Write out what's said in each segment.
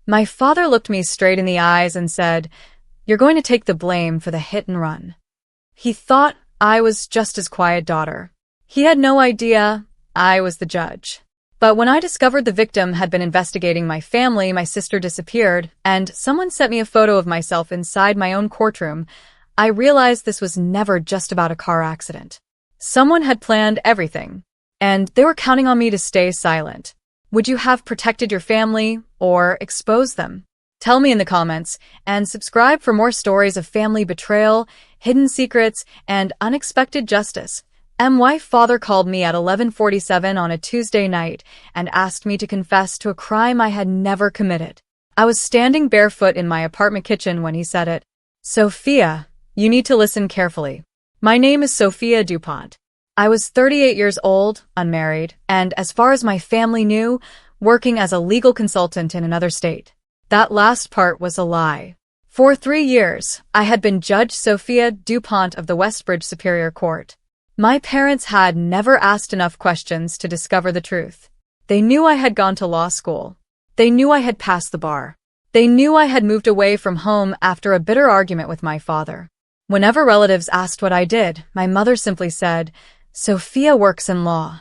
My father looked me straight in the eyes and said, "You're going to take the blame for the hit and run." He thought I was just his quiet daughter. He had no idea I was the judge. But when I discovered the victim had been investigating my family, my sister disappeared, and someone sent me a photo of myself inside my own courtroom, I realized this was never just about a car accident. Someone had planned everything, and they were counting on me to stay silent. Would you have protected your family or exposed them? Tell me in the comments, and subscribe for more stories of family betrayal, hidden secrets, and unexpected justice. My father called me at 11:47 on a Tuesday night and asked me to confess to a crime I had never committed. I was standing barefoot in my apartment kitchen when he said it. "Sophia, you need to listen carefully. My name is Sophia DuPont. I was 38 years old, unmarried, and as far as my family knew, working as a legal consultant in another state. That last part was a lie. For 3 years, I had been Judge Sophia DuPont of the Westbridge Superior Court. My parents had never asked enough questions to discover the truth. They knew I had gone to law school. They knew I had passed the bar. They knew I had moved away from home after a bitter argument with my father. Whenever relatives asked what I did, my mother simply said, "Sophia works in law."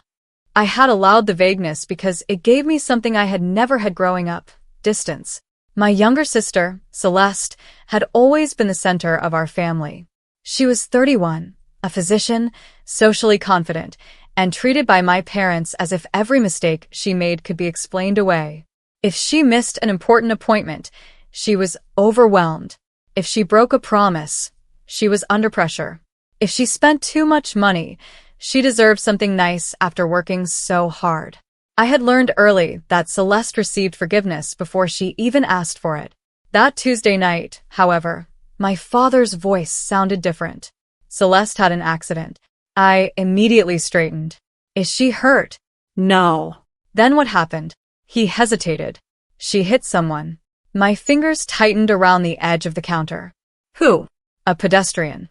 I had allowed the vagueness because it gave me something I had never had growing up: distance. My younger sister, Celeste, had always been the center of our family. She was 31, a physician, socially confident, and treated by my parents as if every mistake she made could be explained away. If she missed an important appointment, she was overwhelmed. If she broke a promise, she was under pressure. If she spent too much money, she deserved something nice after working so hard. I had learned early that Celeste received forgiveness before she even asked for it. That Tuesday night, however, my father's voice sounded different. "Celeste had an accident." I immediately straightened. "Is she hurt?" "No." "Then what happened?" He hesitated. "She hit someone." My fingers tightened around the edge of the counter. "Who?" "A pedestrian."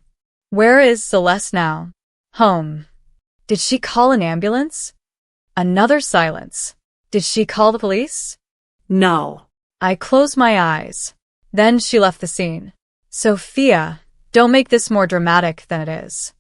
"Where is Celeste now?" "Home." "Did she call an ambulance?" Another silence. "Did she call the police?" "No." I closed my eyes. Then she left the scene. "Sophia, don't make this more dramatic than it is.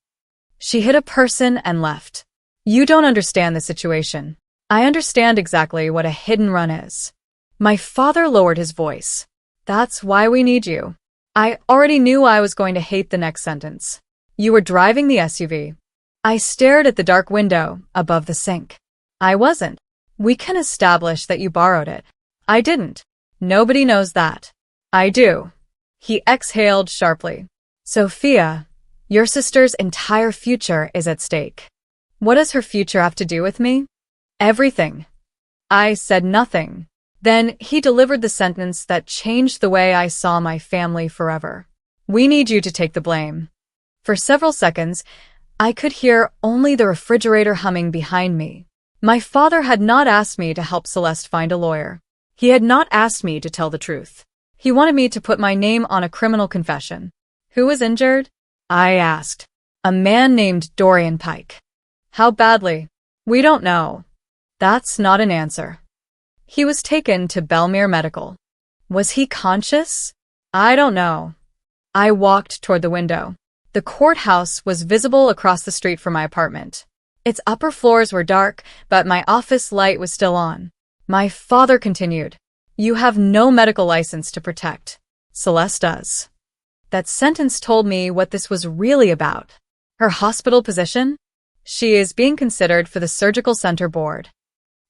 She hit a person and left. You don't understand the situation. I understand exactly what a hit and run is." My father lowered his voice. "That's why we need you." I already knew I was going to hate the next sentence. "You were driving the SUV." I stared at the dark window above the sink. "I wasn't." "We can establish that you borrowed it." "I didn't." "Nobody knows that." "I do." He exhaled sharply. "Sophia, your sister's entire future is at stake." "What does her future have to do with me?" "Everything." I said nothing. Then he delivered the sentence that changed the way I saw my family forever. "We need you to take the blame." For several seconds, I could hear only the refrigerator humming behind me. My father had not asked me to help Celeste find a lawyer. He had not asked me to tell the truth. He wanted me to put my name on a criminal confession. "Who was injured?" I asked. "A man named Dorian Pike." "How badly?" "We don't know." That's not an answer. "He was taken to Belmere Medical." "Was he conscious?" "I don't know." I walked toward the window. The courthouse was visible across the street from my apartment. Its upper floors were dark, but my office light was still on. My father continued, "You have no medical license to protect. Celeste does." That sentence told me what this was really about. Her hospital position? She is being considered for the surgical center board.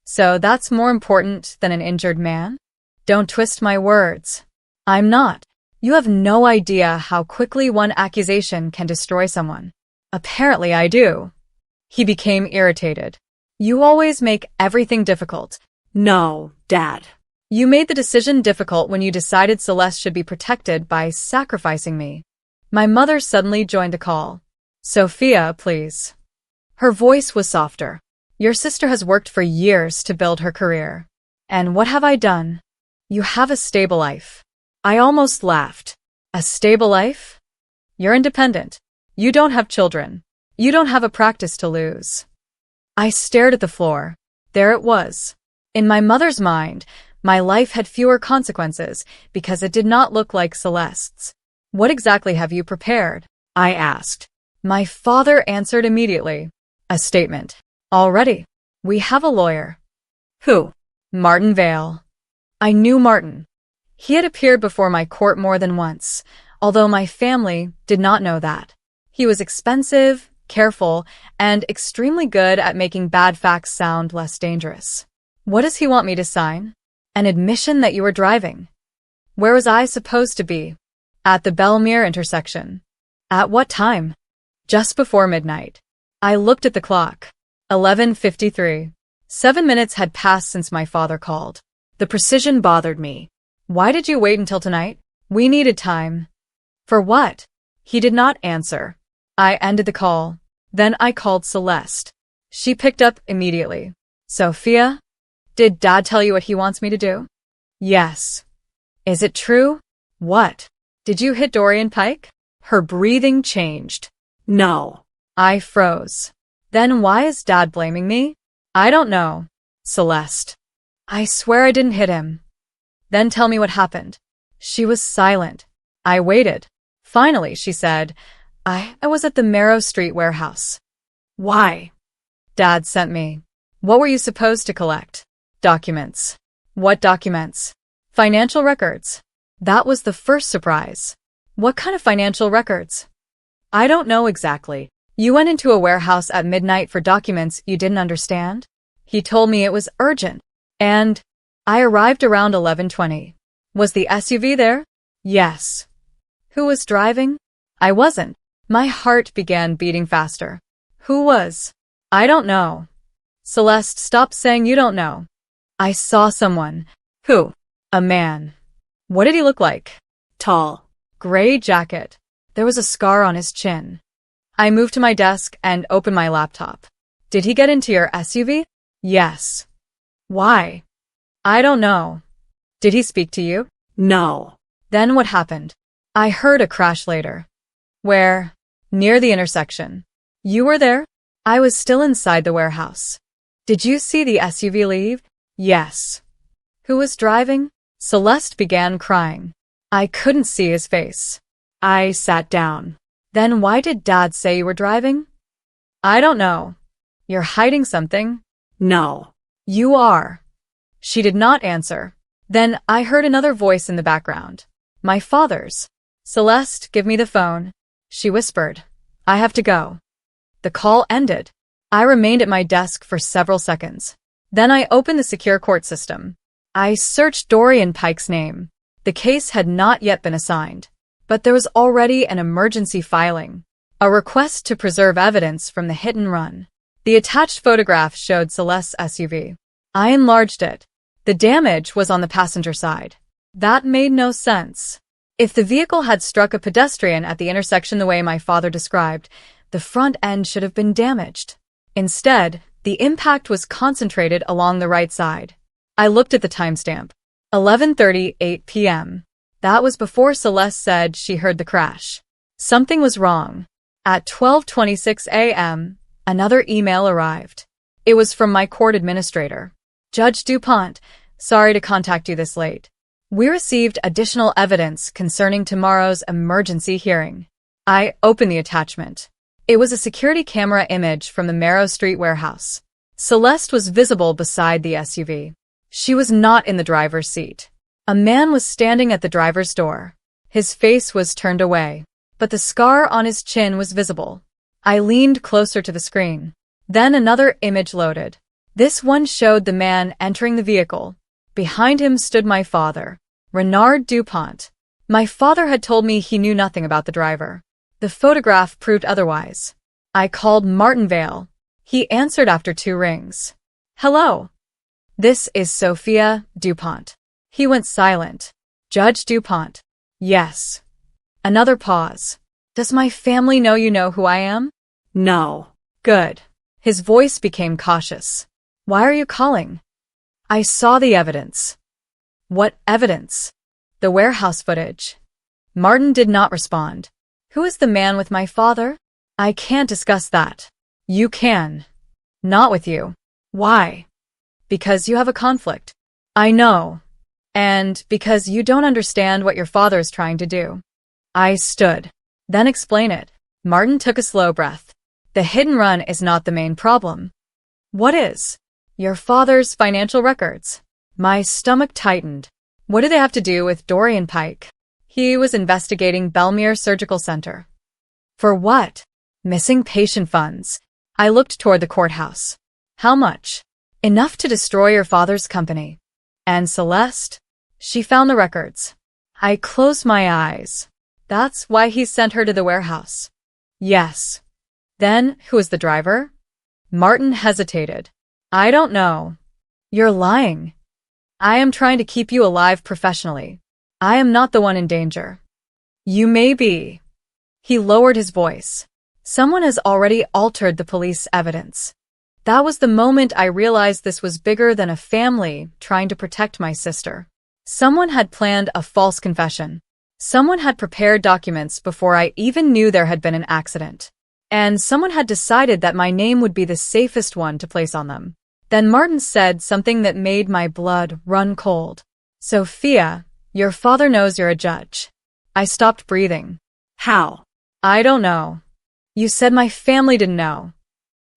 So that's more important than an injured man? Don't twist my words. I'm not. You have no idea how quickly one accusation can destroy someone. Apparently I do. He became irritated. You always make everything difficult. No, Dad. You made the decision difficult when you decided Celeste should be protected by sacrificing me. My mother suddenly joined the call. "Sophia, please." Her voice was softer. "Your sister has worked for years to build her career. And what have I done? You have a stable life." I almost laughed. "A stable life? You're independent. You don't have children. You don't have a practice to lose." I stared at the floor. There it was. In my mother's mind, My life had fewer consequences because it did not look like Celeste's. What exactly have you prepared? I asked. My father answered immediately. A statement. Already. We have a lawyer. Who? Martin Vale. I knew Martin. He had appeared before my court more than once, although my family did not know that. He was expensive, careful, and extremely good at making bad facts sound less dangerous. What does he want me to sign? An admission that you were driving. Where was I supposed to be? At the Belmere intersection. At what time? Just before midnight. I looked at the clock. 11:53. 7 minutes had passed since my father called. The precision bothered me. Why did you wait until tonight? We needed time. For what? He did not answer. I ended the call. Then I called Celeste. She picked up immediately. Sophia? Did Dad tell you what he wants me to do? Yes. Is it true? What? Did you hit Dorian Pike? Her breathing changed. No. I froze. Then why is Dad blaming me? I don't know. Celeste. I swear I didn't hit him. Then tell me what happened. She was silent. I waited. Finally, she said, I was at the Marrow Street warehouse. Why? Dad sent me. What were you supposed to collect? Documents. What documents? Financial records. That was the first surprise. What kind of financial records? I don't know exactly. You went into a warehouse at midnight for documents you didn't understand? He told me it was urgent. And I arrived around 11:20. Was the SUV there? Yes. Who was driving? I wasn't. My heart began beating faster. Who was? I don't know. Celeste, stop saying you don't know. I saw someone. Who? A man. What did he look like? Tall. Gray jacket. There was a scar on his chin. I moved to my desk and opened my laptop. Did he get into your SUV? Yes. Why? I don't know. Did he speak to you? No. Then what happened? I heard a crash later. Where? Near the intersection. You were there? I was still inside the warehouse. Did you see the SUV leave? Yes. Who was driving? Celeste began crying. I couldn't see his face. I sat down. Then why did Dad say you were driving? I don't know. You're hiding something? No. You are. She did not answer. Then I heard another voice in the background. My father's. Celeste, give me the phone. She whispered. I have to go. The call ended. I remained at my desk for several seconds. Then I opened the secure court system. I searched Dorian Pike's name. The case had not yet been assigned, but there was already an emergency filing, a request to preserve evidence from the hit and run. The attached photograph showed Celeste's SUV. I enlarged it. The damage was on the passenger side. That made no sense. If the vehicle had struck a pedestrian at the intersection the way my father described, the front end should have been damaged. Instead, the impact was concentrated along the right side. I looked at the timestamp. 11:38 p.m. That was before Celeste said she heard the crash. Something was wrong. At 12:26 a.m., another email arrived. It was from my court administrator. Judge DuPont, sorry to contact you this late. We received additional evidence concerning tomorrow's emergency hearing. I opened the attachment. It was a security camera image from the Marrow Street warehouse. Celeste was visible beside the SUV. She was not in the driver's seat. A man was standing at the driver's door. His face was turned away, but the scar on his chin was visible. I leaned closer to the screen. Then another image loaded. This one showed the man entering the vehicle. Behind him stood my father, Renard DuPont. My father had told me he knew nothing about the driver. The photograph proved otherwise. I called Martin Vale. He answered after 2 rings. Hello. This is Sophia DuPont. He went silent. Judge DuPont. Yes. Another pause. Does my family know you know who I am? No. Good. His voice became cautious. Why are you calling? I saw the evidence. What evidence? The warehouse footage. Martin did not respond. Who is the man with my father? I can't discuss that. You can. Not with you. Why? Because you have a conflict. I know. And because you don't understand what your father is trying to do. I stood. Then explain it. Martin took a slow breath. The hit and run is not the main problem. What is? Your father's financial records. My stomach tightened. What do they have to do with Dorian Pike? He was investigating Belmere Surgical Center. For what? Missing patient funds. I looked toward the courthouse. How much? Enough to destroy your father's company. And Celeste? She found the records. I closed my eyes. That's why he sent her to the warehouse. Yes. Then, who is the driver? Martin hesitated. I don't know. You're lying. I am trying to keep you alive professionally. I am not the one in danger. You may be. He lowered his voice. Someone has already altered the police evidence. That was the moment I realized this was bigger than a family trying to protect my sister. Someone had planned a false confession. Someone had prepared documents before I even knew there had been an accident. And someone had decided that my name would be the safest one to place on them. Then Martin said something that made my blood run cold. Sophia, your father knows you're a judge. I stopped breathing. How? I don't know. You said my family didn't know.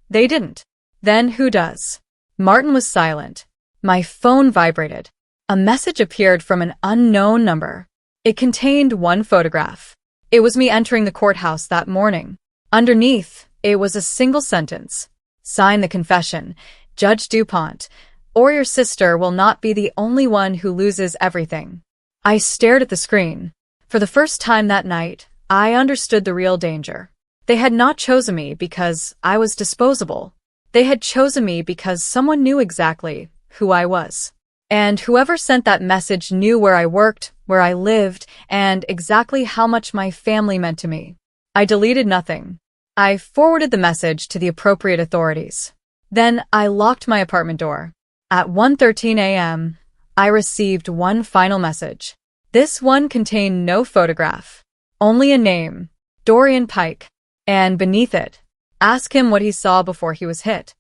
They didn't. Then who does? Martin was silent. My phone vibrated. A message appeared from an unknown number. It contained one photograph. It was me entering the courthouse that morning. Underneath, it was a single sentence. Sign the confession, Judge DuPont, or your sister will not be the only one who loses everything. I stared at the screen. For the first time that night, I understood the real danger. They had not chosen me because I was disposable. They had chosen me because someone knew exactly who I was. And whoever sent that message knew where I worked, where I lived, and exactly how much my family meant to me. I deleted nothing. I forwarded the message to the appropriate authorities. Then I locked my apartment door. At 1:13 a.m., I received one final message. This one contained no photograph, only a name, Dorian Pike, and beneath it, ask him what he saw before he was hit.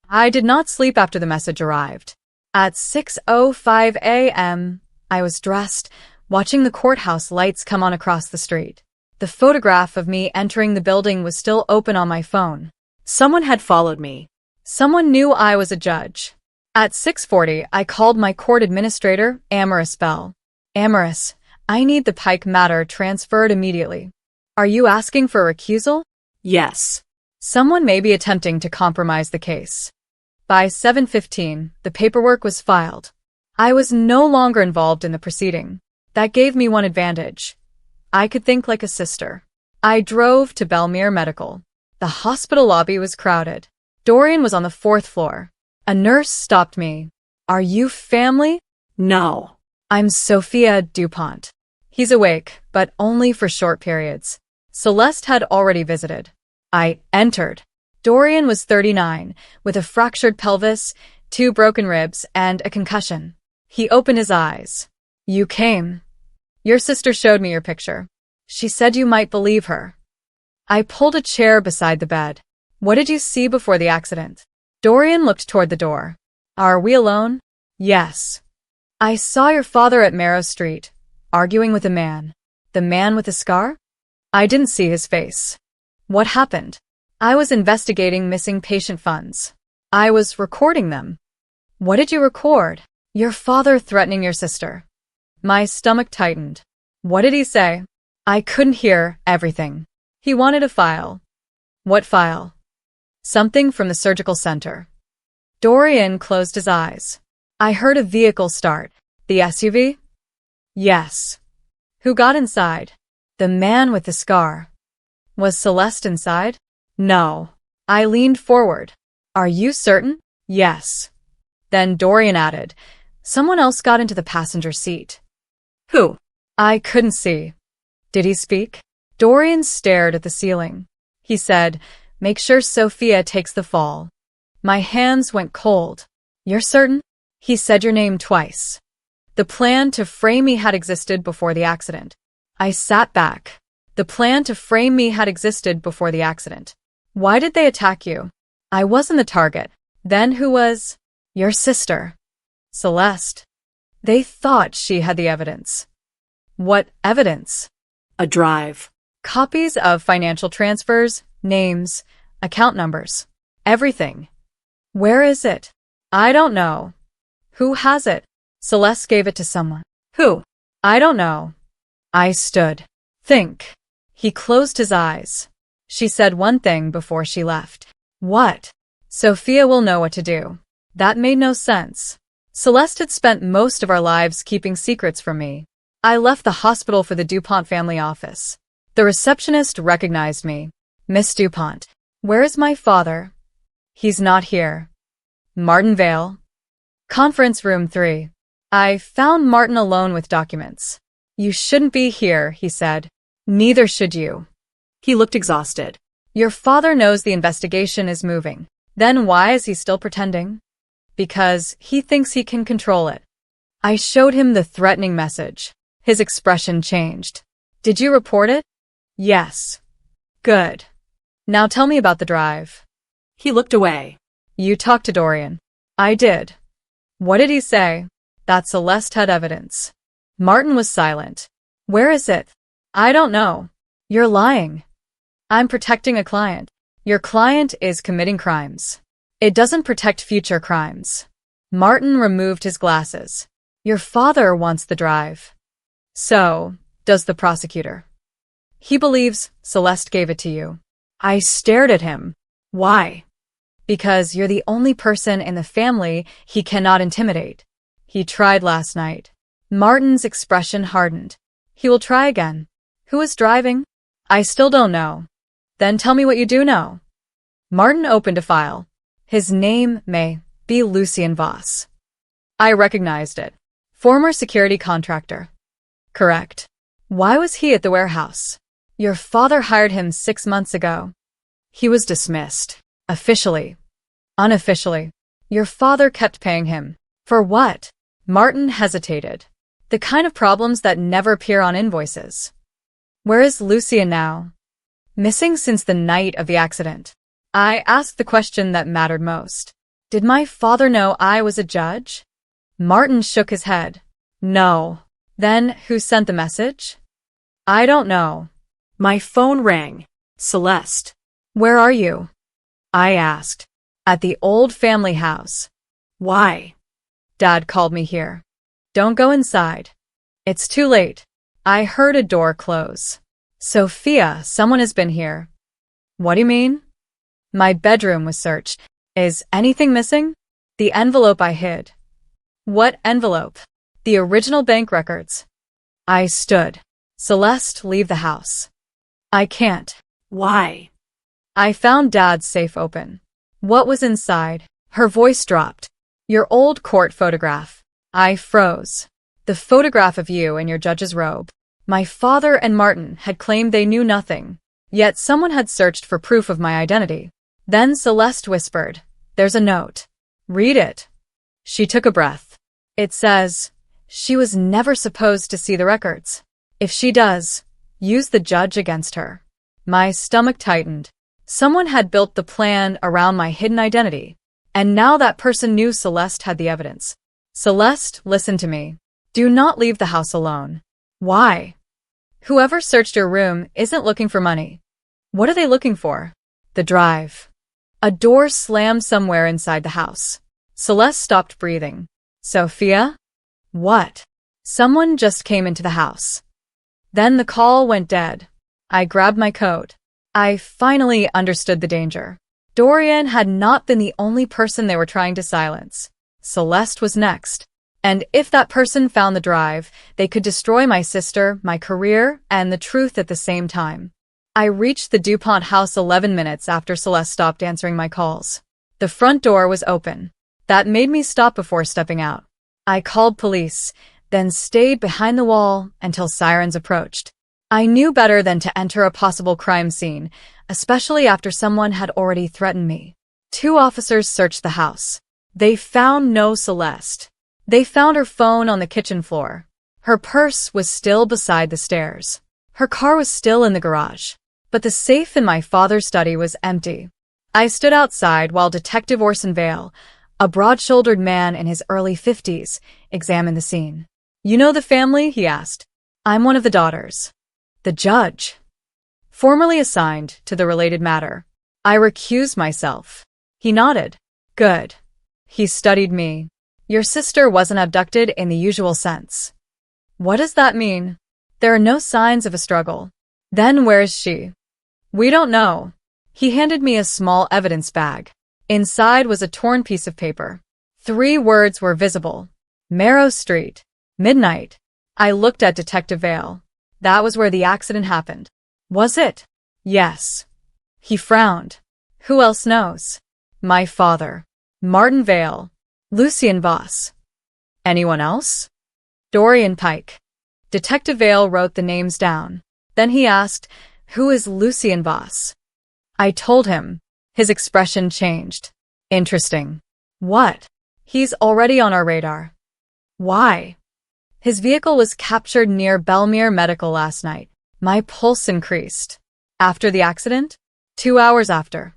I did not sleep after the message arrived. At 6:05 a.m., I was dressed, watching the courthouse lights come on across the street. The photograph of me entering the building was still open on my phone. Someone had followed me. Someone knew I was a judge. At 6:40, I called my court administrator, Amaris Bell. Amaris, I need the Pike matter transferred immediately. Are you asking for a recusal? Yes. Someone may be attempting to compromise the case. By 7:15, the paperwork was filed. I was no longer involved in the proceeding. That gave me one advantage. I could think like a sister. I drove to Belmere Medical. The hospital lobby was crowded. Dorian was on the 4th floor. A nurse stopped me. Are you family? No. I'm Sophia DuPont. He's awake, but only for short periods. Celeste had already visited. I entered. Dorian was 39, with a fractured pelvis, 2 broken ribs, and a concussion. He opened his eyes. You came. Your sister showed me your picture. She said you might believe her. I pulled a chair beside the bed. What did you see before the accident? Dorian looked toward the door. Are we alone? Yes. I saw your father at Marrow Street, arguing with a man. The man with the scar? I didn't see his face. What happened? I was investigating missing patient funds. I was recording them. What did you record? Your father threatening your sister. My stomach tightened. What did he say? I couldn't hear everything. He wanted a file. What file? Something from the surgical center. Dorian closed his eyes. I heard a vehicle start. The SUV? Yes. Who got inside? The man with the scar. Was Celeste inside? No. I leaned forward. Are you certain? Yes. Then Dorian added, someone else got into the passenger seat. Who? I couldn't see. Did he speak? Dorian stared at the ceiling. He said, make sure Sophia takes the fall. My hands went cold. You're certain? He said your name twice. The plan to frame me had existed before the accident. I sat back. The plan to frame me had existed before the accident. Why did they attack you? I wasn't the target. Then who was? Your sister. Celeste. They thought she had the evidence. What evidence? A drive. Copies of financial transfers, names, account numbers. Everything. Where is it? I don't know. Who has it? Celeste gave it to someone. Who? I don't know. I stood. Think. He closed his eyes. She said one thing before she left. What? Sophia will know what to do. That made no sense. Celeste had spent most of our lives keeping secrets from me. I left the hospital for the DuPont family office. The receptionist recognized me. Miss DuPont. Where is my father? He's not here. Martin Vale. Conference room 3. I found Martin alone with documents. You shouldn't be here, he said. Neither should you. He looked exhausted. Your father knows the investigation is moving. Then why is he still pretending? Because he thinks he can control it. I showed him the threatening message. His expression changed. Did you report it? Yes. Good. Now tell me about the drive. He looked away. You talked to Dorian. I did. What did he say? That Celeste had evidence. Martin was silent. Where is it? I don't know. You're lying. I'm protecting a client. Your client is committing crimes. It doesn't protect future crimes. Martin removed his glasses. Your father wants the drive. So, does the prosecutor. He believes Celeste gave it to you. I stared at him. Why? Because you're the only person in the family he cannot intimidate. He tried last night. Martin's expression hardened. He will try again. Who is driving? I still don't know. Then tell me what you do know. Martin opened a file. His name may be Lucien Voss. I recognized it. Former security contractor. Correct. Why was he at the warehouse? Your father hired him 6 months ago. He was dismissed. Officially. Unofficially. Your father kept paying him. For what? Martin hesitated. The kind of problems that never appear on invoices. Where is Lucien now? Missing since the night of the accident. I asked the question that mattered most. Did my father know I was a judge? Martin shook his head. No. Then who sent the message? I don't know. My phone rang. Celeste. Where are you? I asked. At the old family house. Why? Dad called me here. Don't go inside. It's too late. I heard a door close. Sophia, someone has been here. What do you mean? My bedroom was searched. Is anything missing? The envelope I hid. What envelope? The original bank records. I stood. Celeste, leave the house. I can't. Why? I found Dad's safe open. What was inside? Her voice dropped. Your old court photograph. I froze. The photograph of you in your judge's robe. My father and Martin had claimed they knew nothing, yet someone had searched for proof of my identity. Then Celeste whispered, "There's a note. Read it." She took a breath. It says, she was never supposed to see the records. If she does, use the judge against her. My stomach tightened. Someone had built the plan around my hidden identity. And now that person knew Celeste had the evidence. Celeste, listen to me. Do not leave the house alone. Why? Whoever searched your room isn't looking for money. What are they looking for? The drive. A door slammed somewhere inside the house. Celeste stopped breathing. Sophia? What? Someone just came into the house. Then the call went dead. I grabbed my coat. I finally understood the danger. Dorian had not been the only person they were trying to silence. Celeste was next. And if that person found the drive, they could destroy my sister, my career, and the truth at the same time. I reached the DuPont house 11 minutes after Celeste stopped answering my calls. The front door was open. That made me stop before stepping out. I called police, then stayed behind the wall until sirens approached. I knew better than to enter a possible crime scene, especially after someone had already threatened me. 2 officers searched the house. They found no Celeste. They found her phone on the kitchen floor. Her purse was still beside the stairs. Her car was still in the garage. But the safe in my father's study was empty. I stood outside while Detective Orson Vale, A broad-shouldered man in his early 50s examined the scene. "You know the family?" he asked. "I'm one of the daughters." The judge. Formerly assigned to the related matter. I recused myself. He nodded. "Good." He studied me. "Your sister wasn't abducted in the usual sense." "What does that mean?" "There are no signs of a struggle." "Then where is she?" "We don't know." He handed me a small evidence bag. Inside was a torn piece of paper. 3 words were visible. Marrow Street. Midnight. I looked at Detective Vale. That was where the accident happened. Was it? Yes. He frowned. Who else knows? My father. Martin Vale. Lucien Voss. Anyone else? Dorian Pike. Detective Vale wrote the names down. Then he asked, "Who is Lucien Voss?" I told him. His expression changed. "Interesting." "What?" "He's already on our radar." "Why?" "His vehicle was captured near Belmere Medical last night." My pulse increased. "After the accident?" 2 hours after."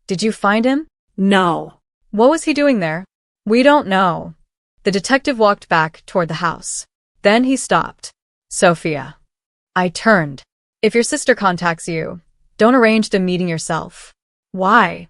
"Did you find him?" No. "What was he doing there?" "We don't know." The detective walked back toward the house. Then he stopped. "Sophia." I turned. "If your sister contacts you, don't arrange the meeting yourself." "Why?"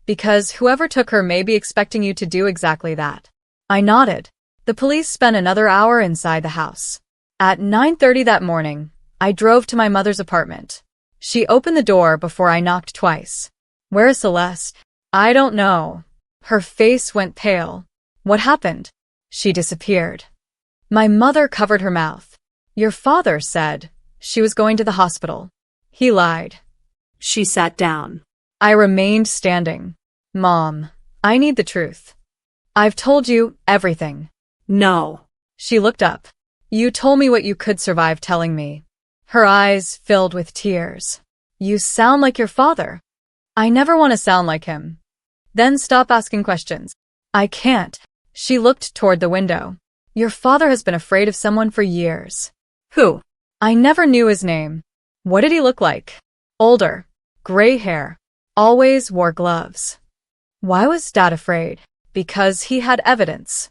"Because whoever took her may be expecting you to do exactly that." I nodded. The police spent another hour inside the house. At 9:30 that morning, I drove to my mother's apartment. She opened the door before I knocked twice. "Where is Celeste?" "I don't know." Her face went pale. "What happened?" "She disappeared." My mother covered her mouth. "Your father said she was going to the hospital." He lied. She sat down. I remained standing. "Mom, I need the truth." "I've told you everything." No. She looked up. "You told me what you could survive telling me." Her eyes filled with tears. "You sound like your father." "I never want to sound like him." "Then stop asking questions." "I can't." She looked toward the window. "Your father has been afraid of someone for years." Who? "I never knew his name." "What did he look like?" "Older. Gray hair. Always wore gloves." "Why was Dad afraid?" "Because he had evidence."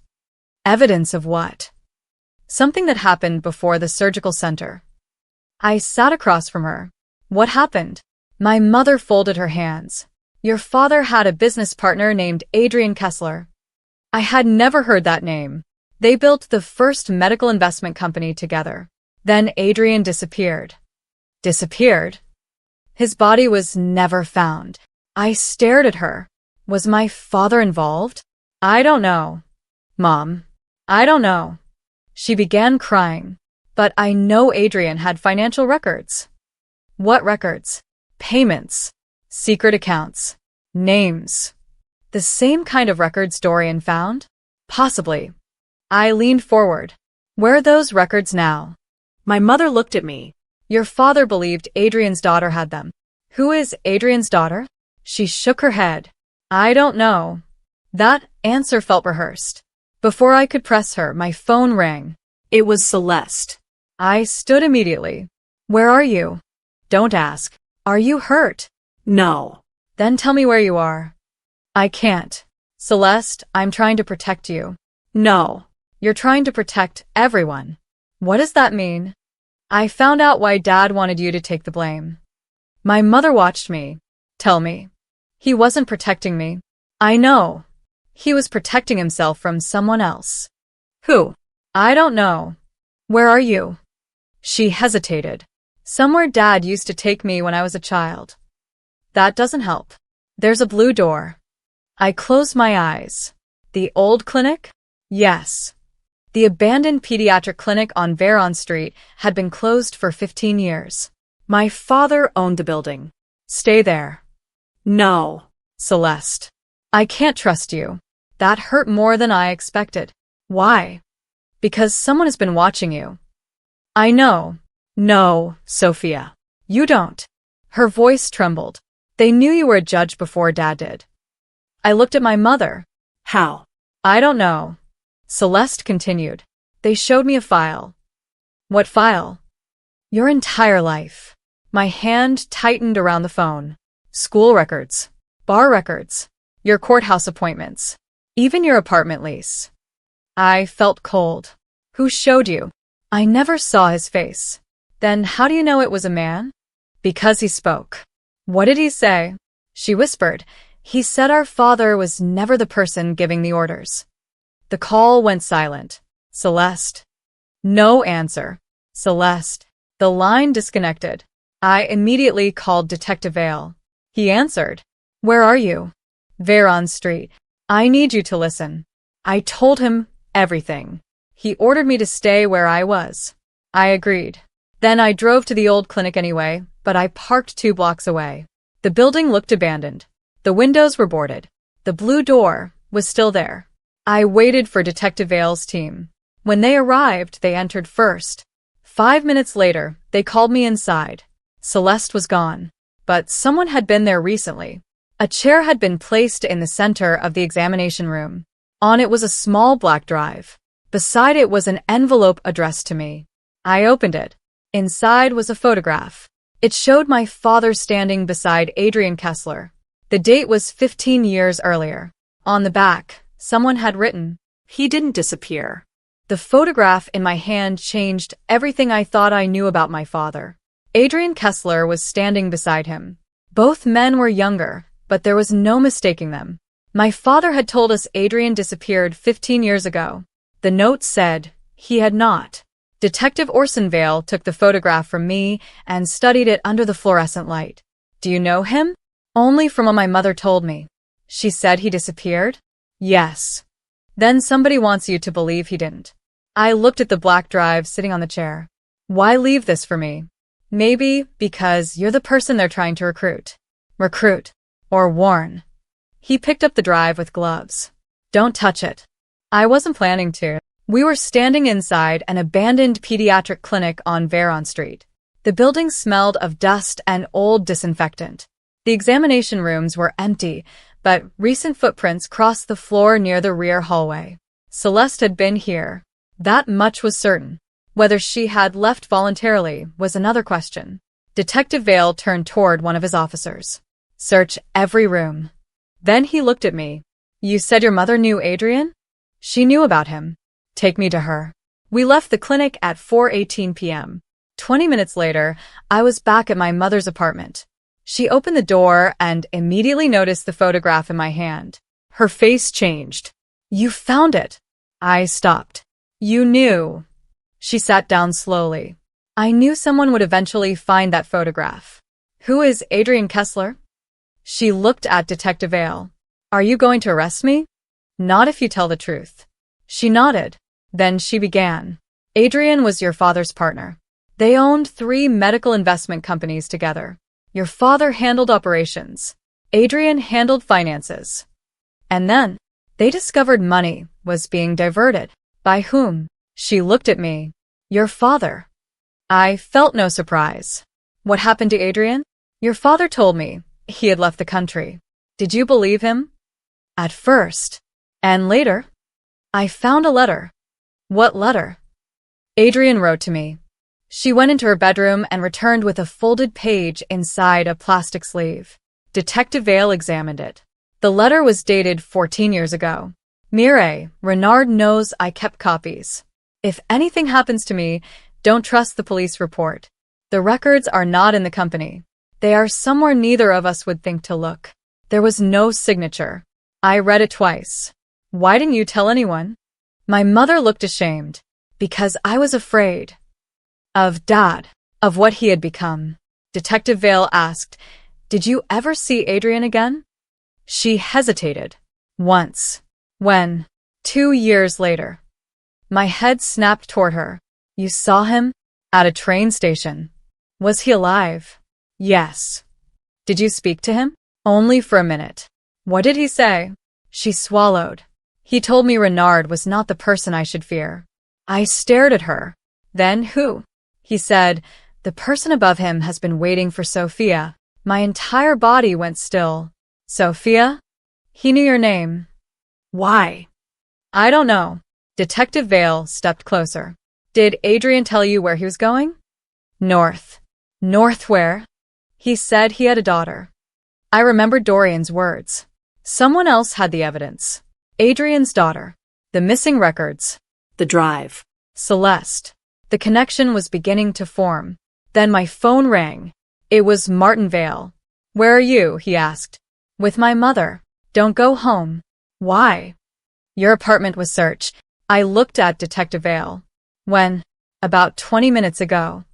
"Evidence of what?" "Something that happened before the surgical center." I sat across from her. "What happened?" My mother folded her hands. "Your father had a business partner named Adrian Kessler." I had never heard that name. They built the first medical investment company together. Then Adrian disappeared. Disappeared? His body was never found. I stared at her. Was my father involved? "I don't know." "Mom, I don't know." She began crying. "But I know Adrian had financial records." "What records?" "Payments. Secret accounts. Names." "The same kind of records Dorian found?" "Possibly." I leaned forward. "Where are those records now?" My mother looked at me. "Your father believed Adrian's daughter had them." "Who is Adrian's daughter?" She shook her head. "I don't know." That answer felt rehearsed. Before I could press her, my phone rang. It was Celeste. I stood immediately. "Where are you?" "Don't ask." "Are you hurt?" No. "Then tell me where you are." "I can't." "Celeste, I'm trying to protect you." No. "You're trying to protect everyone." "What does that mean?" "I found out why Dad wanted you to take the blame." My mother watched me. "Tell me." "He wasn't protecting me." "I know." "He was protecting himself from someone else." Who? "I don't know." "Where are you?" She hesitated. "Somewhere Dad used to take me when I was a child." "That doesn't help." "There's a blue door." I closed my eyes. "The old clinic?" "Yes." The abandoned pediatric clinic on Veron Street had been closed for 15 years. My father owned the building. "Stay there." No. "Celeste, I can't trust you." That hurt more than I expected. "Why?" "Because someone has been watching you." "I know." "No, Sophia. You don't." Her voice trembled. "They knew you were a judge before Dad did." I looked at my mother. How? "I don't know." Celeste continued. "They showed me a file." "What file?" "Your entire life." My hand tightened around the phone. "School records. Bar records. Your courthouse appointments. Even your apartment lease. I felt cold. Who showed you? I never saw his face. Then how do you know it was a man? Because he spoke. What did he say? She whispered. He said our father was never the person giving the orders. The call went silent. Celeste. No answer. Celeste. The line disconnected. I immediately called Detective Vale. He answered. Where are you? Veron Street. I need you to listen. I told him everything. He ordered me to stay where I was. I agreed. Then I drove to the old clinic anyway, but I parked 2 blocks away. The building looked abandoned. The windows were boarded. The blue door was still there. I waited for Detective Vale's team. When they arrived, they entered first. 5 minutes later, they called me inside. Celeste was gone, but someone had been there recently. A chair had been placed in the center of the examination room. On it was a small black drive. Beside it was an envelope addressed to me. I opened it. Inside was a photograph. It showed my father standing beside Adrian Kessler. The date was 15 years earlier. On the back, someone had written, He didn't disappear. The photograph in my hand changed everything I thought I knew about my father. Adrian Kessler was standing beside him. Both men were younger, but there was no mistaking them. My father had told us Adrian disappeared 15 years ago. The note said he had not. Detective Orson Vale took the photograph from me and studied it under the fluorescent light. Do you know him? Only from what my mother told me. She said he disappeared? Yes. Then somebody wants you to believe he didn't. I looked at the black drive sitting on the chair. Why leave this for me? Maybe because you're the person they're trying to recruit. Recruit. Or warn. He picked up the drive with gloves. Don't touch it. I wasn't planning to. We were standing inside an abandoned pediatric clinic on Veron Street. The building smelled of dust and old disinfectant. The examination rooms were empty, but recent footprints crossed the floor near the rear hallway. Celeste had been here. That much was certain. Whether she had left voluntarily was another question. Detective Vale turned toward one of his officers. Search every room. Then he looked at me. You said your mother knew Adrian? She knew about him. Take me to her. We left the clinic at 4:18 p.m. 20 minutes later, I was back at my mother's apartment. She opened the door and immediately noticed the photograph in my hand. Her face changed. You found it. I stopped. You knew. She sat down slowly. I knew someone would eventually find that photograph. Who is Adrian Kessler? She looked at Detective Vale. Are you going to arrest me? Not if you tell the truth. She nodded. Then she began. Adrian was your father's partner. They owned 3 medical investment companies together. Your father handled operations. Adrian handled finances. And then, they discovered money was being diverted. By whom? She looked at me. Your father. I felt no surprise. What happened to Adrian? Your father told me he had left the country. Did you believe him? At first. And later? I found a letter. What letter? Adrian wrote to me. She went into her bedroom and returned with a folded page inside a plastic sleeve. Detective Vale examined it. The letter was dated 14 years ago. Mire, Renard knows I kept copies. If anything happens to me, don't trust the police report. The records are not in the company. They are somewhere neither of us would think to look. There was no signature. I read it twice. Why didn't you tell anyone? My mother looked ashamed. Because I was afraid. Of Dad. Of what he had become. Detective Vale asked, Did you ever see Adrian again? She hesitated. Once. When? 2 years later. My head snapped toward her. You saw him? At a train station. Was he alive? Yes. Did you speak to him? Only for a minute. What did he say? She swallowed. He told me Renard was not the person I should fear. I stared at her. Then who? He said, the person above him has been waiting for Sophia. My entire body went still. Sophia? He knew your name. Why? I don't know. Detective Vale stepped closer. Did Adrian tell you where he was going? North. North where? He said he had a daughter. I remembered Dorian's words. Someone else had the evidence. Adrian's daughter. The missing records. The drive. Celeste. The connection was beginning to form. Then my phone rang. It was Martin Vale. "Where are you?" he asked. "With my mother. Don't go home." "Why?" "Your apartment was searched." I looked at Detective Vale. "When?" "About 20 minutes ago."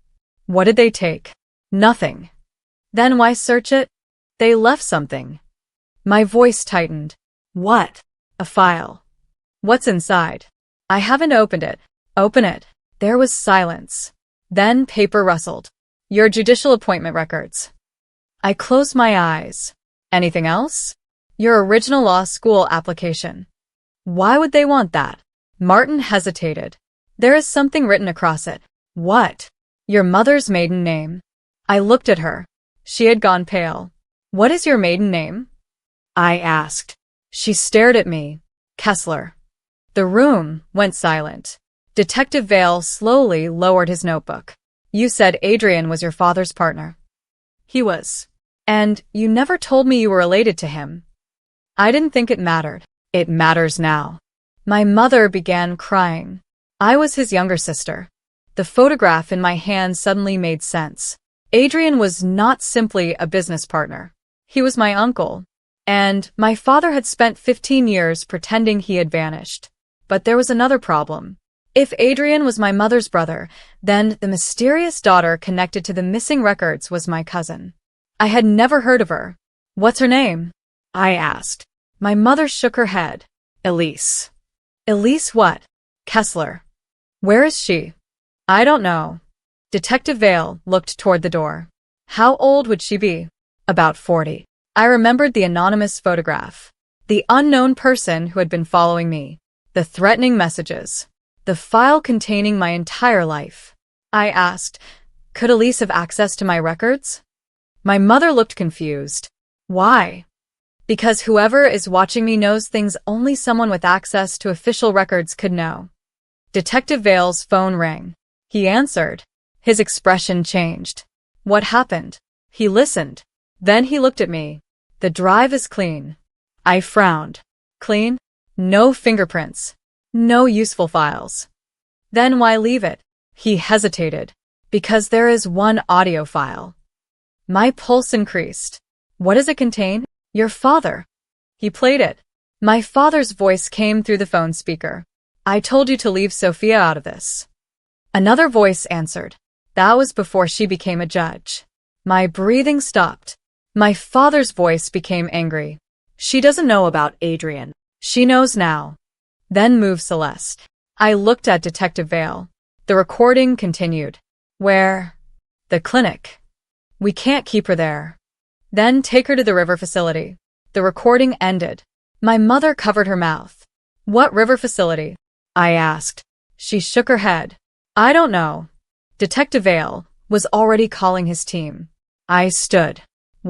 "What did they take?" "Nothing." "Then why search it?" "They left something." My voice tightened. What? "A file." "What's inside?" "I haven't opened it." "Open it." There was silence. Then paper rustled. "Your judicial appointment records." I closed my eyes. "Anything else?" "Your original law school application." "Why would they want that?" Martin hesitated. "There is something written across it." "What?" "Your mother's maiden name." I looked at her. She had gone pale. "What is your maiden name?" I asked. She stared at me. "Kessler." The room went silent. Detective Vale slowly lowered his notebook. "You said Adrian was your father's partner." "He was." "And you never told me you were related to him." "I didn't think it mattered." "It matters now." My mother began crying. I was his younger sister. The photograph in my hand suddenly made sense. Adrian was not simply a business partner. He was my uncle. And my father had spent 15 years pretending he had vanished. But there was another problem. If Adrian was my mother's brother, then the mysterious daughter connected to the missing records was my cousin. I had never heard of her. "What's her name?" I asked. My mother shook her head. "Elise." "Elise what?" "Kessler." "Where is she?" "I don't know." Detective Vale looked toward the door. "How old would she be?" "About 40. I remembered the anonymous photograph. The unknown person who had been following me. The threatening messages. The file containing my entire life. I asked, "Could Elise have access to my records?" My mother looked confused. "Why?" "Because whoever is watching me knows things only someone with access to official records could know." Detective Vale's phone rang. He answered. His expression changed. "What happened?" He listened. Then he looked at me. "The drive is clean." I frowned. "Clean?" "No fingerprints. No useful files." "Then why leave it?" He hesitated. "Because there is one audio file." My pulse increased. "What does it contain?" "Your father." He played it. My father's voice came through the phone speaker. "I told you to leave Sophia out of this." Another voice answered. That was before she became a judge. My breathing stopped. My father's voice became angry. "She doesn't know about Adrian." "She knows now." "Then move Celeste." I looked at Detective Vale. The recording continued. "Where?" "The clinic." "We can't keep her there." "Then take her to the river facility." The recording ended. My mother covered her mouth. "What river facility?" I asked. She shook her head. "I don't know." Detective Vale was already calling his team. I stood.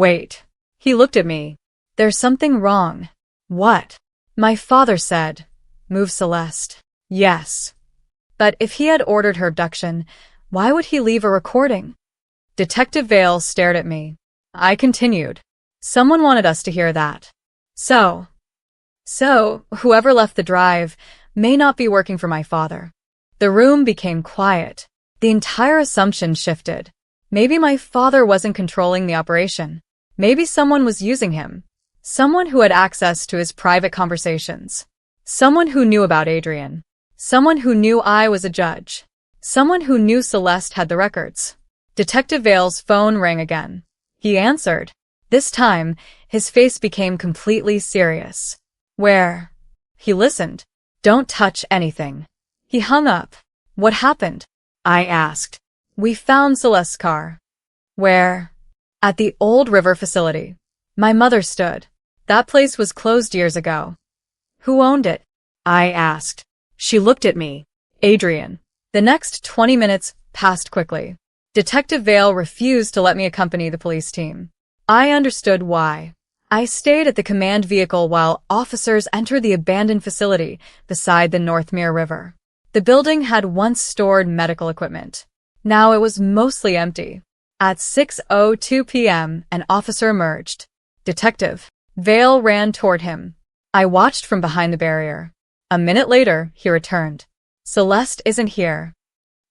"Wait." He looked at me. "There's something wrong." "What?" My father said. "Move Celeste." "Yes." But if he had ordered her abduction, why would he leave a recording? Detective Vale stared at me. I continued. "Someone wanted us to hear that. So, whoever left the drive may not be working for my father." The room became quiet. The entire assumption shifted. Maybe my father wasn't controlling the operation. Maybe someone was using him. Someone who had access to his private conversations. Someone who knew about Adrian. Someone who knew I was a judge. Someone who knew Celeste had the records. Detective Vale's phone rang again. He answered. This time, his face became completely serious. "Where?" He listened. "Don't touch anything." He hung up. "What happened?" I asked. "We found Celeste's car." "Where?" "At the old river facility." My mother stood. "That place was closed years ago." "Who owned it?" I asked. She looked at me. "Adrian." The next 20 minutes passed quickly. Detective Vale refused to let me accompany the police team. I understood why. I stayed at the command vehicle while officers entered the abandoned facility beside the Northmere River. The building had once stored medical equipment. Now it was mostly empty. At 6:02 p.m., an officer emerged. "Detective." Vale ran toward him. I watched from behind the barrier. A minute later, he returned. Celeste isn't here.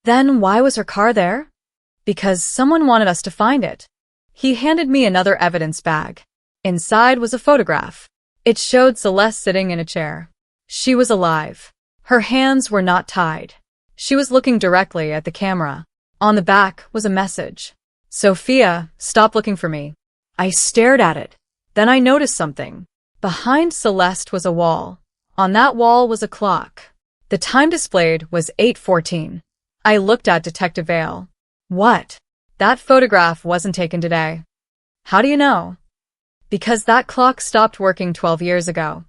Then why was her car there? Because someone wanted us to find it. He handed me another evidence bag. Inside was a photograph. It showed Celeste sitting in a chair. She was alive. Her hands were not tied. She was looking directly at the camera. On the back was a message. Sophia, stop looking for me. I stared at it. Then I noticed something. Behind Celeste was a wall. On that wall was a clock. The time displayed was 8:14. I looked at Detective Vale. What? That photograph wasn't taken today. How do you know? Because that clock stopped working 12 years ago.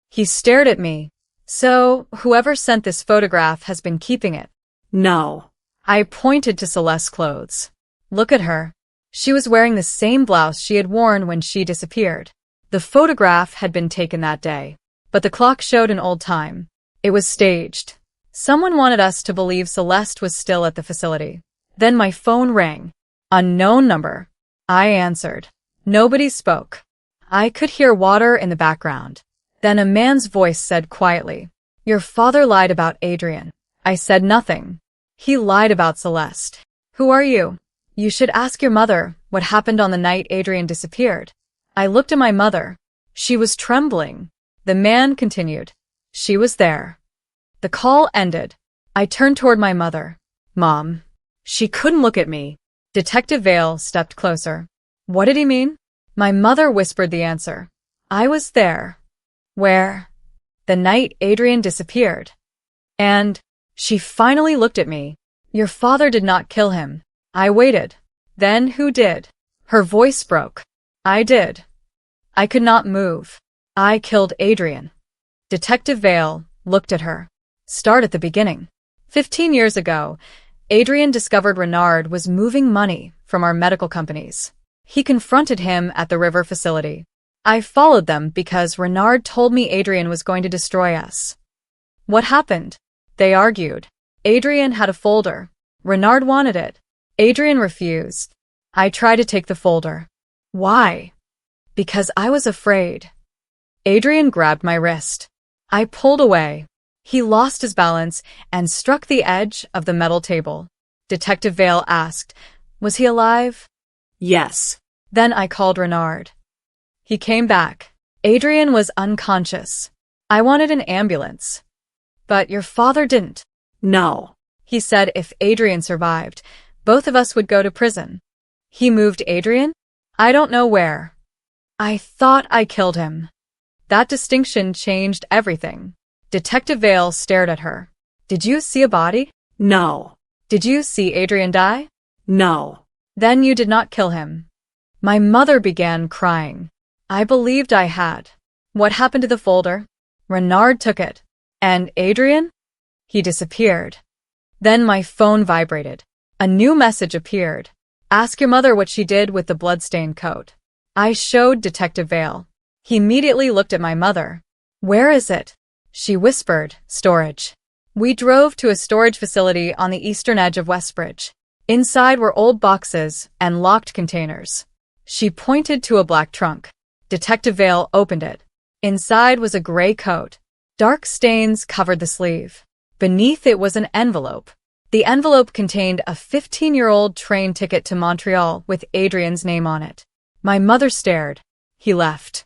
He stared at me. So, whoever sent this photograph has been keeping it. No. I pointed to Celeste's clothes. Look at her. She was wearing the same blouse she had worn when she disappeared. The photograph had been taken that day, but the clock showed an old time. It was staged. Someone wanted us to believe Celeste was still at the facility. Then my phone rang. Unknown number. I answered. Nobody spoke. I could hear water in the background. Then a man's voice said quietly, "Your father lied about Adrian." I said nothing. He lied about Celeste. Who are you? You should ask your mother what happened on the night Adrian disappeared. I looked at my mother. She was trembling. The man continued. She was there. The call ended. I turned toward my mother. Mom. She couldn't look at me. Detective Vale stepped closer. What did he mean? My mother whispered the answer. I was there. Where? The night Adrian disappeared. And she finally looked at me. Your father did not kill him. I waited. Then who did? Her voice broke. I did. I could not move. I killed Adrian. Detective Vale looked at her. Start at the beginning. 15 years ago, Adrian discovered Renard was moving money from our medical companies. He confronted him at the river facility. I followed them because Renard told me Adrian was going to destroy us. What happened? They argued. Adrian had a folder. Renard wanted it. Adrian refused. I tried to take the folder. Why? Because I was afraid. Adrian grabbed my wrist. I pulled away. He lost his balance and struck the edge of the metal table. Detective Vale asked, was he alive? Yes. Then I called Renard. He came back. Adrian was unconscious. I wanted an ambulance. But your father didn't. No. He said if Adrian survived, both of us would go to prison. He moved Adrian? I don't know where. I thought I killed him. That distinction changed everything. Detective Vale stared at her. Did you see a body? No. Did you see Adrian die? No. Then you did not kill him. My mother began crying. I believed I had. What happened to the folder? Renard took it. And Adrian? He disappeared. Then my phone vibrated. A new message appeared. Ask your mother what she did with the bloodstained coat. I showed Detective Vale. He immediately looked at my mother. Where is it? She whispered, storage. We drove to a storage facility on the eastern edge of Westbridge. Inside were old boxes and locked containers. She pointed to a black trunk. Detective Vale opened it. Inside was a gray coat. Dark stains covered the sleeve. Beneath it was an envelope. The envelope contained a 15-year-old train ticket to Montreal with Adrian's name on it. My mother stared. He left.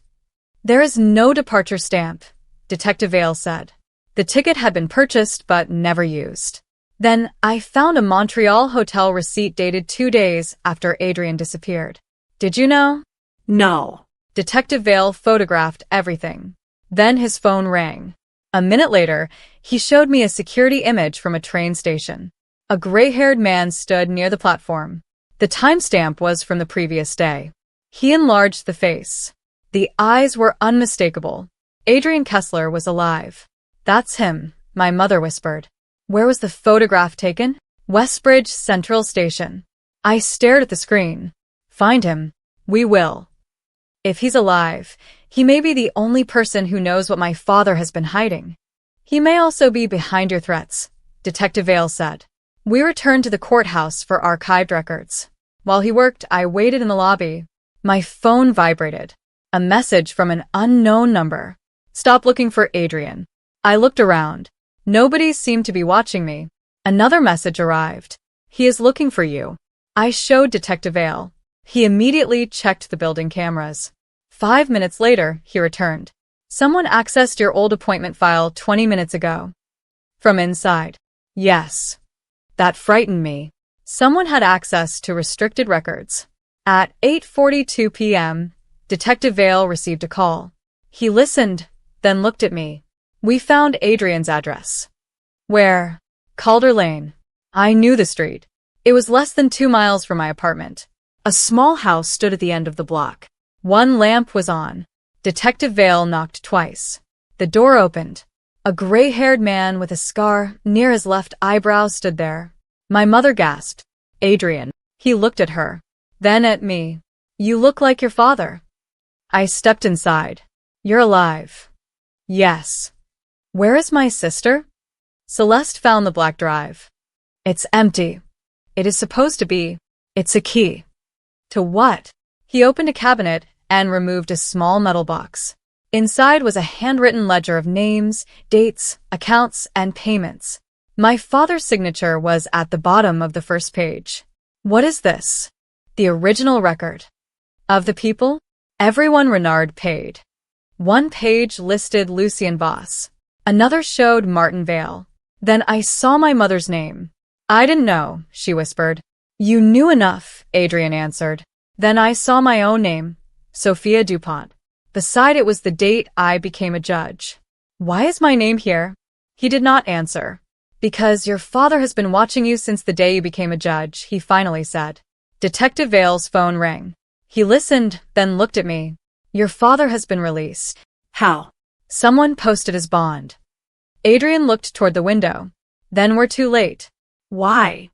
There is no departure stamp, Detective Vale said. The ticket had been purchased but never used. Then I found a Montreal hotel receipt dated 2 days after Adrian disappeared. Did you know? No. Detective Vale photographed everything. Then his phone rang. A minute later, he showed me a security image from a train station. A gray-haired man stood near the platform. The timestamp was from the previous day. He enlarged the face. The eyes were unmistakable. Adrian Kessler was alive. That's him, my mother whispered. Where was the photograph taken? Westbridge Central Station. I stared at the screen. Find him. We will. If he's alive, he may be the only person who knows what my father has been hiding. He may also be behind your threats, Detective Vale said. We returned to the courthouse for archived records. While he worked, I waited in the lobby. My phone vibrated. A message from an unknown number. Stop looking for Adrian. I looked around. Nobody seemed to be watching me. Another message arrived. He is looking for you. I showed Detective Vale. He immediately checked the building cameras. 5 minutes later, he returned. Someone accessed your old appointment file 20 minutes ago. From inside. Yes. That frightened me. Someone had access to restricted records. At 8:42 p.m., Detective Vale received a call. He listened, then looked at me. We found Adrian's address. Where? Calder Lane. I knew the street. It was less than 2 miles from my apartment. A small house stood at the end of the block. One lamp was on. Detective Vale knocked twice. The door opened. A gray-haired man with a scar near his left eyebrow stood there. My mother gasped. Adrian. He looked at her. Then at me. You look like your father. I stepped inside. You're alive. Yes. Where is my sister? Celeste found the black drive. It's empty. It is supposed to be. It's a key. To what? He opened a cabinet and removed a small metal box. Inside was a handwritten ledger of names, dates, accounts, and payments. My father's signature was at the bottom of the first page. What is this? The original record. Of the people? Everyone Renard paid. One page listed Lucien Voss. Another showed Martin Vale. Then I saw my mother's name. I didn't know, she whispered. You knew enough, Adrian answered. Then I saw my own name, Sophia DuPont. Beside it was the date I became a judge. Why is my name here? He did not answer. Because your father has been watching you since the day you became a judge, he finally said. Detective Vale's phone rang. He listened, then looked at me. Your father has been released. How? Someone posted his bond. Adrian looked toward the window. Then we're too late. Why?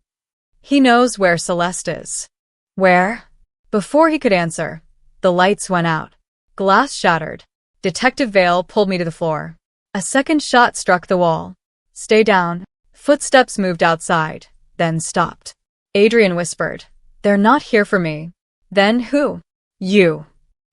He knows where Celeste is. Where? Before he could answer, the lights went out. Glass shattered. Detective Vale pulled me to the floor. A second shot struck the wall. Stay down. Footsteps moved outside, then stopped. Adrian whispered, They're not here for me. Then who? You.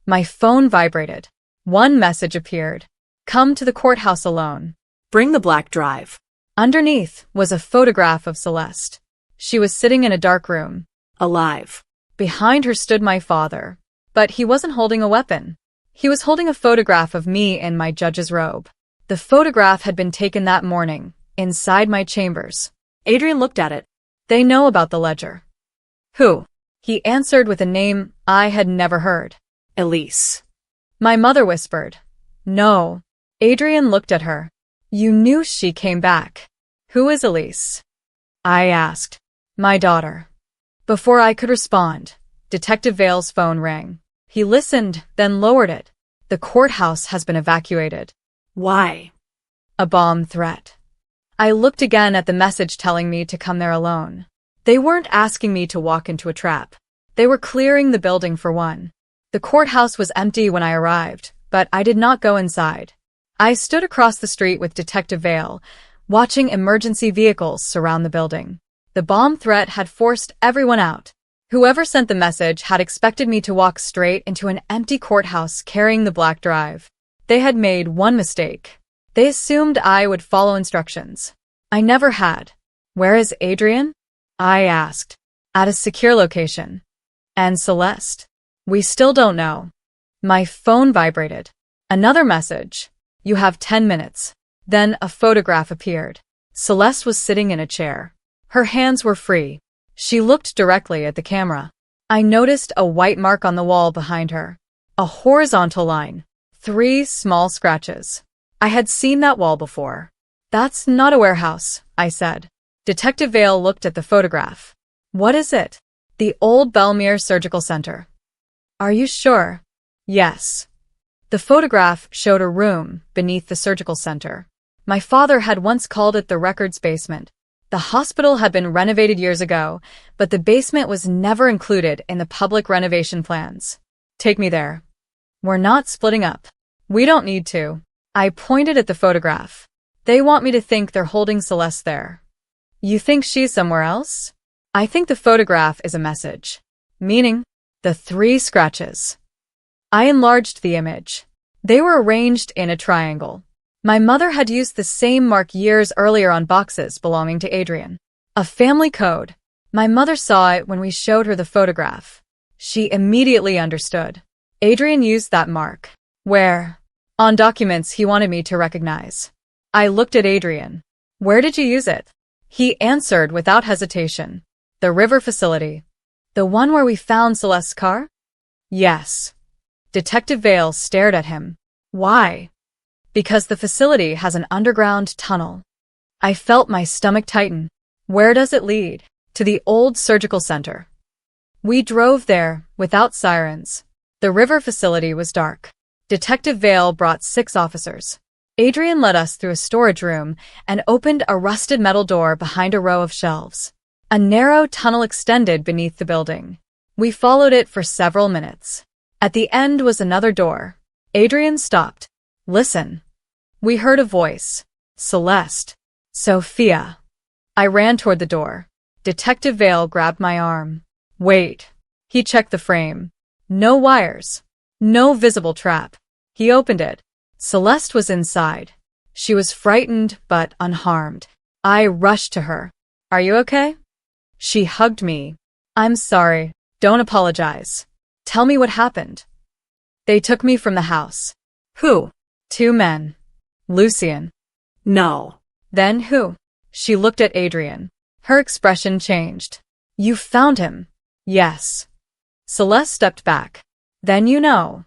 My phone vibrated. One message appeared. Come to the courthouse alone. Bring the black drive. Underneath was a photograph of Celeste. She was sitting in a dark room. Alive. Behind her stood my father. But he wasn't holding a weapon. He was holding a photograph of me in my judge's robe. The photograph had been taken that morning, inside my chambers. Adrian looked at it. They know about the ledger. Who? He answered with a name I had never heard. Elise. My mother whispered. No. Adrian looked at her. You knew she came back. Who is Elise? I asked. My daughter. Before I could respond, Detective Vale's phone rang. He listened, then lowered it. The courthouse has been evacuated. Why? A bomb threat. I looked again at the message telling me to come there alone. They weren't asking me to walk into a trap. They were clearing the building for one. The courthouse was empty when I arrived, but I did not go inside. I stood across the street with Detective Vale, watching emergency vehicles surround the building. The bomb threat had forced everyone out. Whoever sent the message had expected me to walk straight into an empty courthouse carrying the black drive. They had made one mistake. They assumed I would follow instructions. I never had. Where is Adrian? I asked. At a secure location. And Celeste? We still don't know. My phone vibrated. Another message. You have 10 minutes. Then a photograph appeared. Celeste was sitting in a chair. Her hands were free. She looked directly at the camera. I noticed a white mark on the wall behind her. A horizontal line. 3 small scratches. I had seen that wall before. That's not a warehouse, I said. Detective Vale looked at the photograph. What is it? The old Belmere Surgical Center. Are you sure? Yes. The photograph showed a room beneath the surgical center. My father had once called it the records basement. The hospital had been renovated years ago, but the basement was never included in the public renovation plans. Take me there. We're not splitting up. We don't need to. I pointed at the photograph. They want me to think they're holding Celeste there. You think she's somewhere else? I think the photograph is a message. Meaning, the 3 scratches. I enlarged the image. They were arranged in a triangle. My mother had used the same mark years earlier on boxes belonging to Adrian. A family code. My mother saw it when we showed her the photograph. She immediately understood. Adrian used that mark. Where? On documents he wanted me to recognize. I looked at Adrian. Where did you use it? He answered without hesitation. The river facility. The one where we found Celeste's car? Yes. Detective Vale stared at him. Why? Because the facility has an underground tunnel. I felt my stomach tighten. Where does it lead? To the old surgical center. We drove there, without sirens. The river facility was dark. Detective Vale brought 6 officers. Adrian led us through a storage room and opened a rusted metal door behind a row of shelves. A narrow tunnel extended beneath the building. We followed it for several minutes. At the end was another door. Adrian stopped. Listen. We heard a voice. Celeste. Sophia. I ran toward the door. Detective Vale grabbed my arm. Wait. He checked the frame. No wires. No visible trap. He opened it. Celeste was inside. She was frightened but unharmed. I rushed to her. Are you okay? She hugged me. I'm sorry. Don't apologize. Tell me what happened. They took me from the house. Who? 2 men. Lucien. No. Then who? She looked at Adrian. Her expression changed. You found him. Yes. Celeste stepped back. Then you know.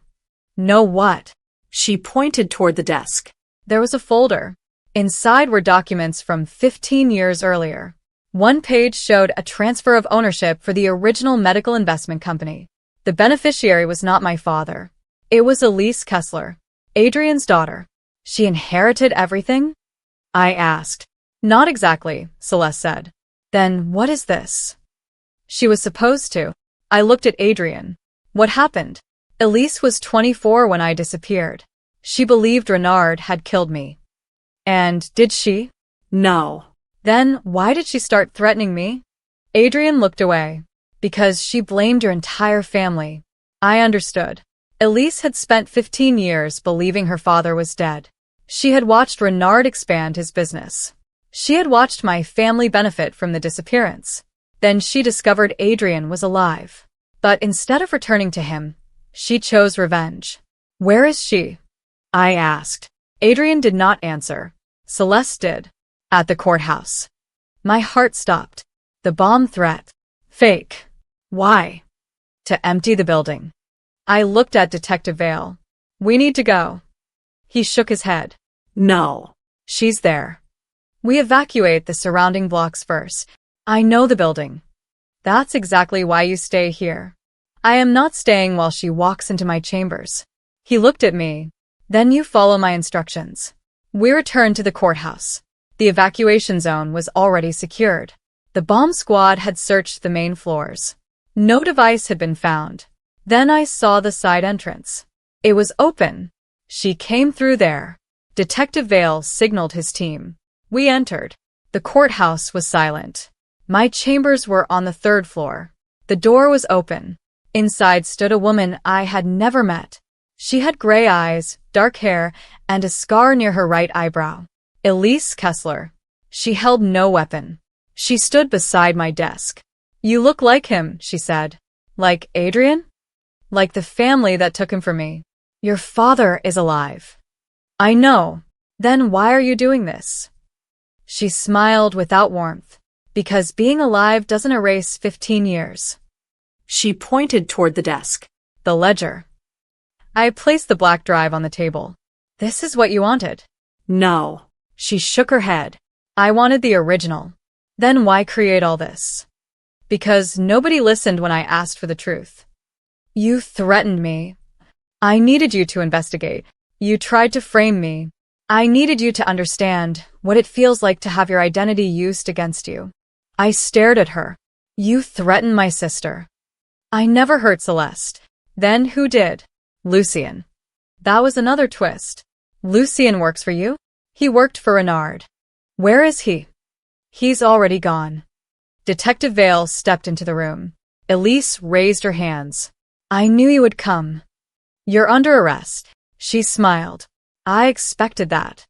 Know what? She pointed toward the desk. There was a folder. Inside were documents from 15 years earlier. One page showed a transfer of ownership for the original medical investment company. The beneficiary was not my father. It was Elise Kessler, Adrian's daughter. She inherited everything? I asked. Not exactly, Celeste said. Then what is this? She was supposed to. I looked at Adrian. What happened? Elise was 24 when I disappeared. She believed Renard had killed me. And did she? No. Then why did she start threatening me? Adrian looked away. Because she blamed your entire family. I understood. Elise had spent 15 years believing her father was dead. She had watched Renard expand his business. She had watched my family benefit from the disappearance. Then she discovered Adrian was alive. But instead of returning to him, she chose revenge. Where is she? I asked. Adrian did not answer. Celeste did. At the courthouse. My heart stopped. The bomb threat. Fake. Why? To empty the building. I looked at Detective Vale. We need to go. He shook his head. No. She's there. We evacuate the surrounding blocks first. I know the building. That's exactly why you stay here. I am not staying while she walks into my chambers. He looked at me. Then you follow my instructions. We returned to the courthouse. The evacuation zone was already secured. The bomb squad had searched the main floors. No device had been found. Then I saw the side entrance. It was open. She came through there. Detective Vale signaled his team. We entered. The courthouse was silent. My chambers were on the 3rd floor. The door was open. Inside stood a woman I had never met. She had gray eyes, dark hair, and a scar near her right eyebrow. Elise Kessler. She held no weapon. She stood beside my desk. You look like him, she said. Like Adrian? Like the family that took him from me. Your father is alive. I know. Then why are you doing this? She smiled without warmth. Because being alive doesn't erase 15 years. She pointed toward the desk. The ledger. I placed the black drive on the table. This is what you wanted. No. She shook her head. I wanted the original. Then why create all this? Because nobody listened when I asked for the truth. You threatened me. I needed you to investigate. You tried to frame me. I needed you to understand what it feels like to have your identity used against you. I stared at her. You threatened my sister. I never hurt Celeste. Then who did? Lucien. That was another twist. Lucien works for you? He worked for Renard. Where is he? He's already gone. Detective Vale stepped into the room. Elise raised her hands. I knew you would come. You're under arrest. She smiled. I expected that.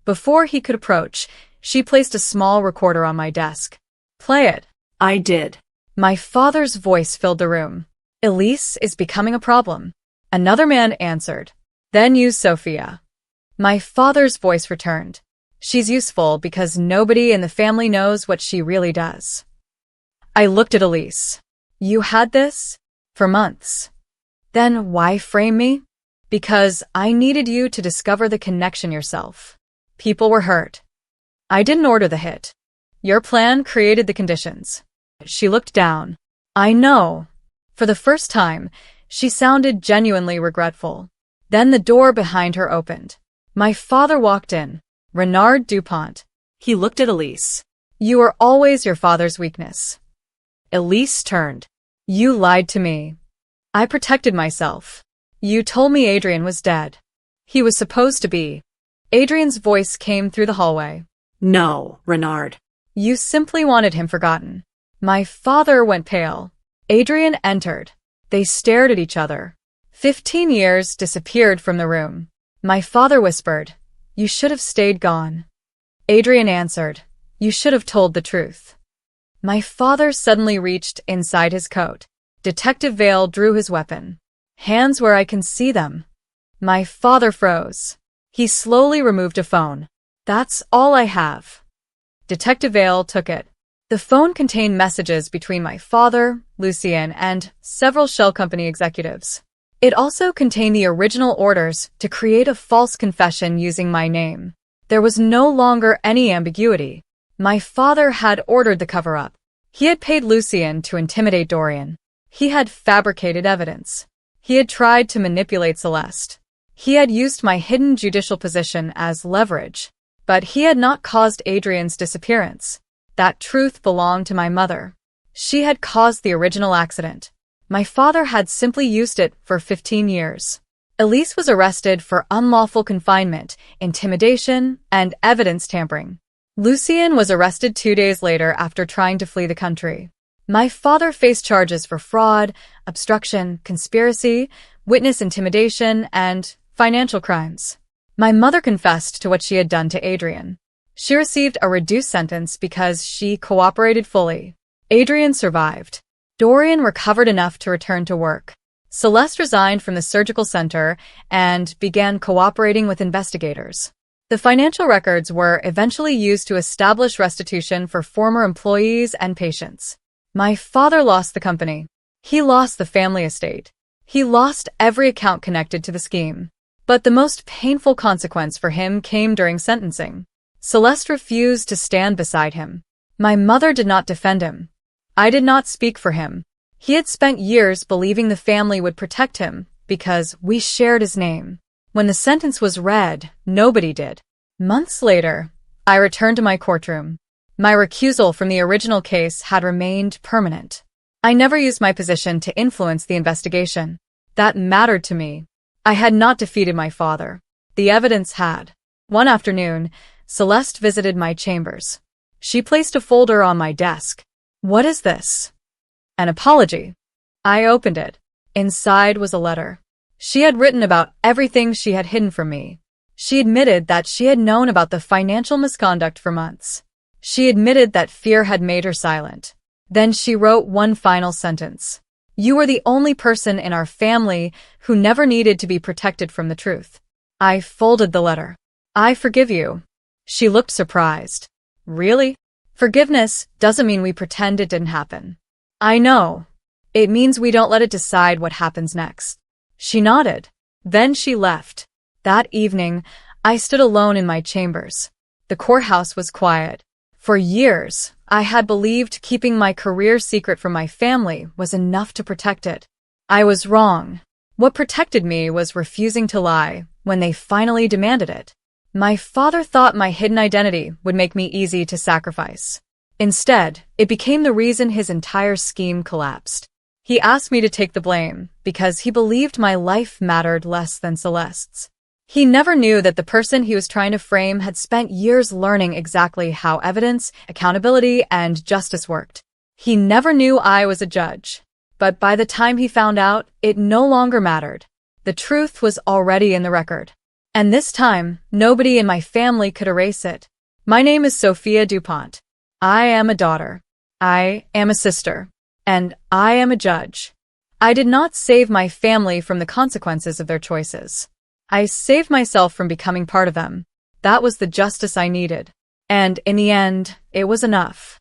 Before he could approach, she placed a small recorder on my desk. Play it. I did. My father's voice filled the room. Elise is becoming a problem. Another man answered. Then use Sophia. My father's voice returned. She's useful because nobody in the family knows what she really does. I looked at Elise. You had this? For months. Then why frame me? Because I needed you to discover the connection yourself. People were hurt. I didn't order the hit. Your plan created the conditions. She looked down. I know. For the first time, she sounded genuinely regretful. Then the door behind her opened. My father walked in. Renard Dupont. He looked at Elise. You are always your father's weakness. Elise turned. You lied to me. I protected myself. You told me Adrien was dead. He was supposed to be. Adrien's voice came through the hallway. No, Renard. You simply wanted him forgotten. My father went pale. Adrien entered. They stared at each other. 15 years disappeared from the room. My father whispered, You should have stayed gone. Adrien answered, You should have told the truth. My father suddenly reached inside his coat. Detective Vale drew his weapon. Hands where I can see them. My father froze. He slowly removed a phone. That's all I have. Detective Vale took it. The phone contained messages between my father, Lucien, and several shell company executives. It also contained the original orders to create a false confession using my name. There was no longer any ambiguity. My father had ordered the cover-up. He had paid Lucien to intimidate Dorian. He had fabricated evidence. He had tried to manipulate Celeste. He had used my hidden judicial position as leverage. But he had not caused Adrien's disappearance. That truth belonged to my mother. She had caused the original accident. My father had simply used it for 15 years. Elise was arrested for unlawful confinement, intimidation, and evidence tampering. Lucien was arrested 2 days later after trying to flee the country. My father faced charges for fraud, obstruction, conspiracy, witness intimidation, and financial crimes. My mother confessed to what she had done to Adrien. She received a reduced sentence because she cooperated fully. Adrien survived. Dorian recovered enough to return to work. Celeste resigned from the surgical center and began cooperating with investigators. The financial records were eventually used to establish restitution for former employees and patients. My father lost the company. He lost the family estate. He lost every account connected to the scheme. But the most painful consequence for him came during sentencing. Celeste refused to stand beside him. My mother did not defend him. I did not speak for him. He had spent years believing the family would protect him because we shared his name. When the sentence was read, nobody did. Months later, I returned to my courtroom. My recusal from the original case had remained permanent. I never used my position to influence the investigation. That mattered to me. I had not defeated my father. The evidence had. One afternoon, Celeste visited my chambers. She placed a folder on my desk. What is this? An apology. I opened it. Inside was a letter. She had written about everything she had hidden from me. She admitted that she had known about the financial misconduct for months. She admitted that fear had made her silent. Then she wrote one final sentence. You were the only person in our family who never needed to be protected from the truth. I folded the letter. I forgive you. She looked surprised. Really? Forgiveness doesn't mean we pretend it didn't happen. I know. It means we don't let it decide what happens next. She nodded. Then she left. That evening, I stood alone in my chambers. The courthouse was quiet. For years, I had believed keeping my career secret from my family was enough to protect it. I was wrong. What protected me was refusing to lie when they finally demanded it. My father thought my hidden identity would make me easy to sacrifice. Instead, it became the reason his entire scheme collapsed. He asked me to take the blame because he believed my life mattered less than Celeste's. He never knew that the person he was trying to frame had spent years learning exactly how evidence, accountability, and justice worked. He never knew I was a judge. But by the time he found out, it no longer mattered. The truth was already in the record. And this time, nobody in my family could erase it. My name is Sophia DuPont. I am a daughter. I am a sister. And I am a judge. I did not save my family from the consequences of their choices. I saved myself from becoming part of them. That was the justice I needed. And in the end, it was enough.